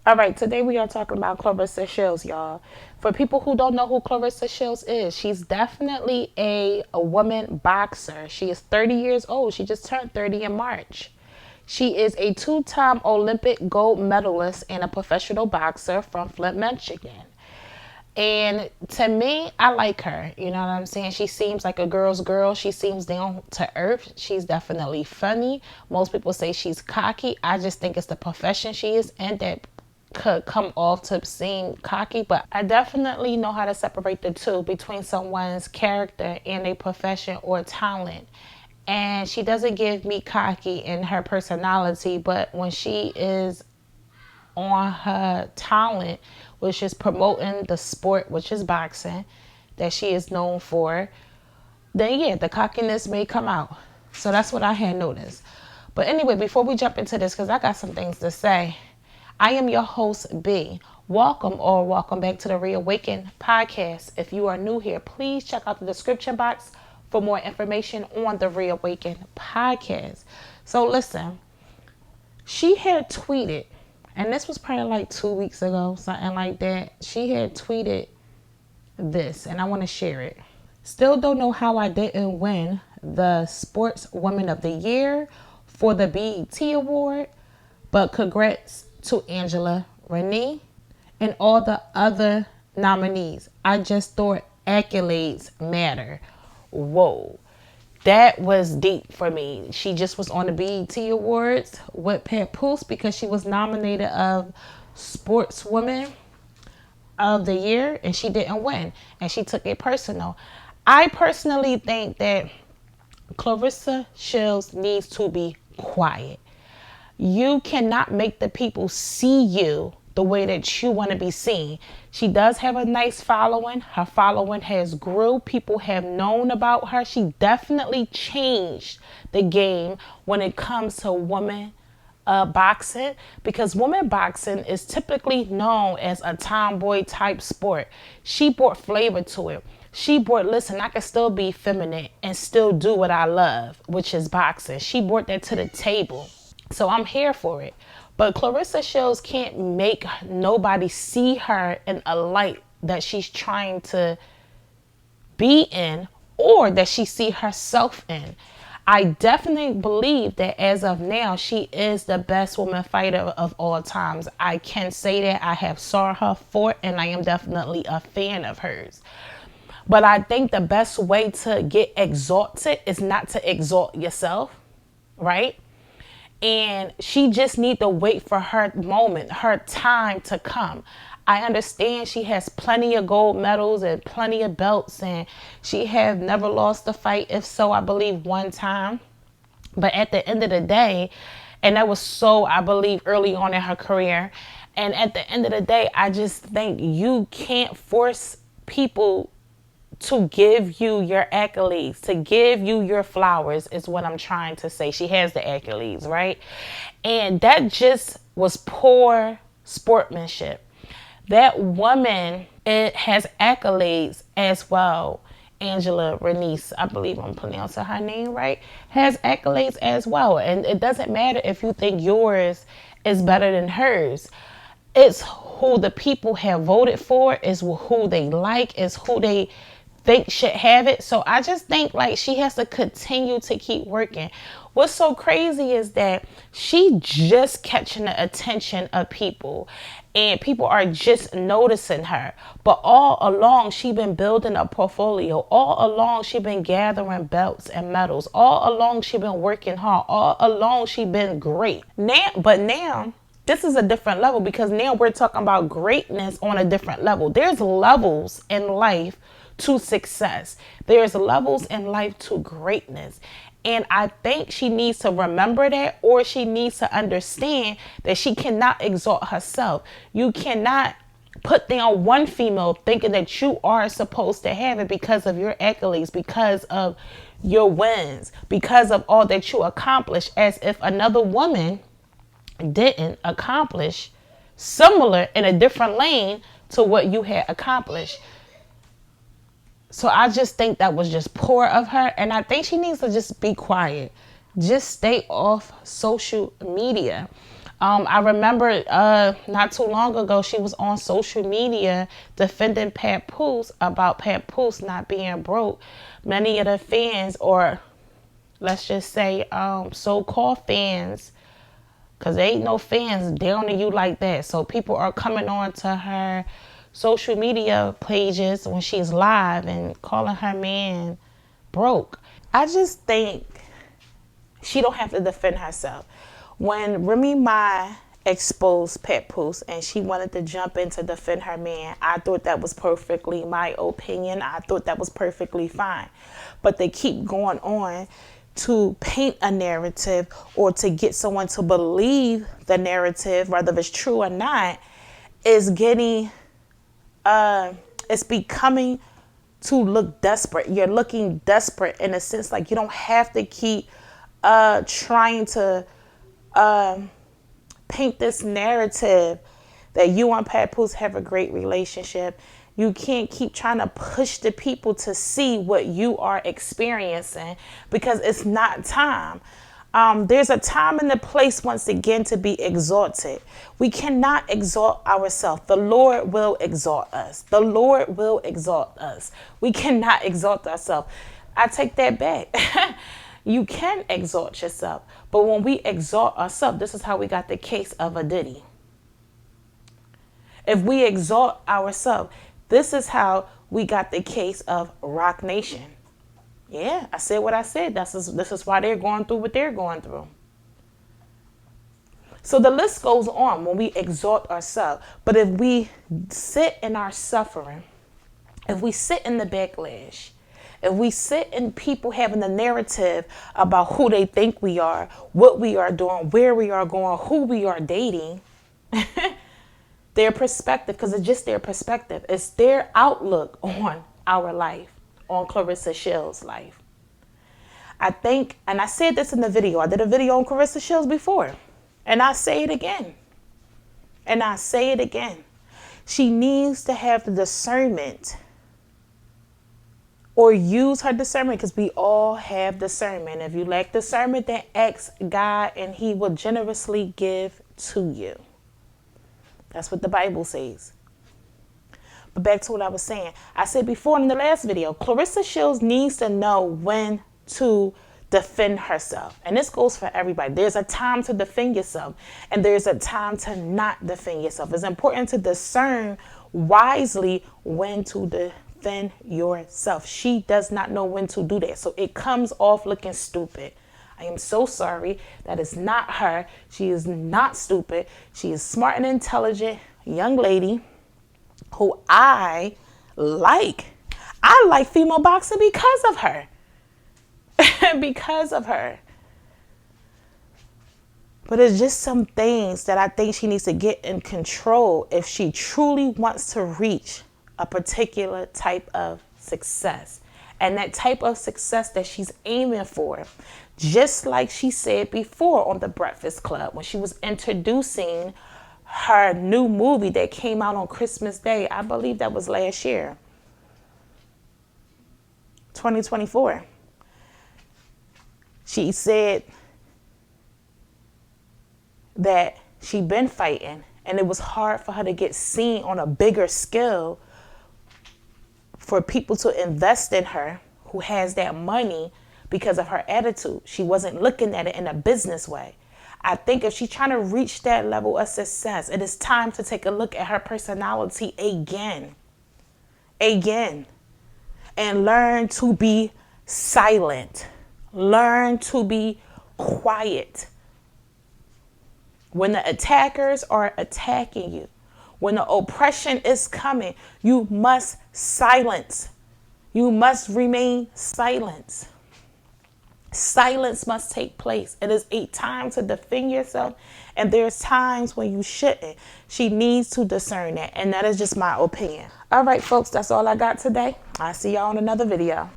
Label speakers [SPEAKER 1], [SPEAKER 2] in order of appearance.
[SPEAKER 1] All right, today we are talking about Claressa Shields, y'all. For people who don't know who Claressa Shields is, she's definitely a woman boxer. She is 30 years old. She just turned 30 in March. She is a two-time Olympic gold medalist and a professional boxer from Flint, Michigan. And to me, I like her. You know what I'm saying? She seems like a girl's girl. She seems down to earth. She's definitely funny. Most people say she's cocky. I just think it's the profession she is in that could come off to seem cocky, but I definitely know how to separate the two between someone's character and a profession or talent. And she doesn't give me cocky in her personality, but when she is on her talent, which is promoting the sport, which is boxing, that she is known for, then yeah, the cockiness may come out. So that's what I had noticed. But anyway, before we jump into this, because I got some things to say, I am your host, B. Welcome back to the Reawaken Podcast. If you are new here, please check out the description box for more information on the Reawaken Podcast. So listen, she had tweeted, and this was probably like 2 weeks ago, something like that. She had tweeted this, and I want to share it. Still don't know how I didn't win the Sports Woman of the Year for the BET Award, but congrats to Angela Renee and all the other nominees. I just thought accolades matter. Whoa. That was deep for me. She just was on the BET Awards with Pat Poose because she was nominated of Sportswoman of the Year and she didn't win. And she took it personal. I personally think that Claressa Shields needs to be quiet. You cannot make the people see you the way that you want to be seen. She does have a nice following. Her following has grew. People have known about her. She definitely changed the game when it comes to women boxing, because women boxing is typically known as a tomboy type sport. She brought flavor to it. She brought, listen, I can still be feminine and still do what I love, which is boxing. She brought that to the table. So I'm here for it. But Claressa Shields can't make nobody see her in a light that she's trying to be in or that she see herself in. I definitely believe that as of now, she is the best woman fighter of all times. I can say that. I have saw her fought and I am definitely a fan of hers. But I think the best way to get exalted is not to exalt yourself, right? And she just need to wait for her moment, her time to come. I understand she has plenty of gold medals and plenty of belts, and she have never lost a fight. If so, I believe one time. But at the end of the day, and that was so, I believe, early on in her career. And at the end of the day, I just think you can't force people to give you your accolades, to give you your flowers is what I'm trying to say. She has the accolades, right? And that just was poor sportsmanship. That woman, it has accolades as well. Angela Renice, I believe I'm pronouncing her name right, has accolades as well. And it doesn't matter if you think yours is better than hers. It's who the people have voted for, is who they like, is who they think should have it. So I just think like she has to continue to keep working. What's so crazy is that she just catching the attention of people and people are just noticing her. But all along she been building a portfolio. All along she been gathering belts and medals. All along she been working hard. All along she been great. Now this is a different level, because now we're talking about greatness on a different level. There's levels in life to success. There's levels in life to greatness. And I think she needs to remember that, or she needs to understand that she cannot exalt herself. You cannot put down one female thinking that you are supposed to have it because of your accolades, because of your wins, because of all that you accomplish, as if another woman didn't accomplish similar in a different lane to what you had accomplished. So I just think that was just poor of her. And I think she needs to just be quiet. Just stay off social media. I remember not too long ago, she was on social media defending Papoose about Papoose not being broke. Many of the fans, or let's just say so-called fans, because there ain't no fans down to you like that. So people are coming on to her social media pages when she's live and calling her man broke. I just think she don't have to defend herself. When Remy Ma exposed Papoose and she wanted to jump in to defend her man, I thought that was perfectly, my opinion, I thought that was perfectly fine. But they keep going on to paint a narrative or to get someone to believe the narrative, whether it's true or not, is getting, it's becoming to look desperate. You're looking desperate in a sense, like you don't have to keep trying to paint this narrative that you and Papoose have a great relationship. You can't keep trying to push the people to see what you are experiencing, because it's not time. There's a time and a place once again to be exalted. We cannot exalt ourselves. The Lord will exalt us. The Lord will exalt us. We cannot exalt ourselves. I take that back. You can exalt yourself. But when we exalt ourselves, this is how we got the case of a Diddy. If we exalt ourselves, this is how we got the case of Rock Nation. Yeah, I said what I said. This is why they're going through what they're going through. So the list goes on when we exalt ourselves. But if we sit in our suffering, if we sit in the backlash, if we sit in people having the narrative about who they think we are, what we are doing, where we are going, who we are dating, their perspective, because it's just their perspective. It's their outlook on our life, on Claressa Shields' life. I think, and I said this in the video, I did a video on Claressa Shields before, and I say it again, and I say it again. She needs to have the discernment, or use her discernment, because we all have discernment. If you lack discernment, then ask God and he will generously give to you. That's what the Bible says. But back to what I was saying. I said before in the last video, Claressa Shields needs to know when to defend herself. And this goes for everybody. There's a time to defend yourself, and there's a time to not defend yourself. It's important to discern wisely when to defend yourself. She does not know when to do that. So it comes off looking stupid. I am so sorry. That is not her. She is not stupid. She is smart and intelligent young lady who I like. I like female boxing because of her. Because of her. But it's just some things that I think she needs to get in control if she truly wants to reach a particular type of success. And that type of success that she's aiming for, just like she said before on the Breakfast Club when she was introducing her new movie that came out on Christmas Day. I believe that was last year, 2024. She said that she'd been fighting and it was hard for her to get seen on a bigger scale, for people to invest in her who has that money because of her attitude. She wasn't looking at it in a business way. I think if she's trying to reach that level of success, it is time to take a look at her personality again, and learn to be silent. Learn to be quiet. When the attackers are attacking you, when the oppression is coming, you must silence. You must remain silent. Silence must take place. It is a time to defend yourself, and there's times when you shouldn't. She needs to discern that, and that is just my opinion. All right, folks, that's all I got today. I'll see y'all on another video.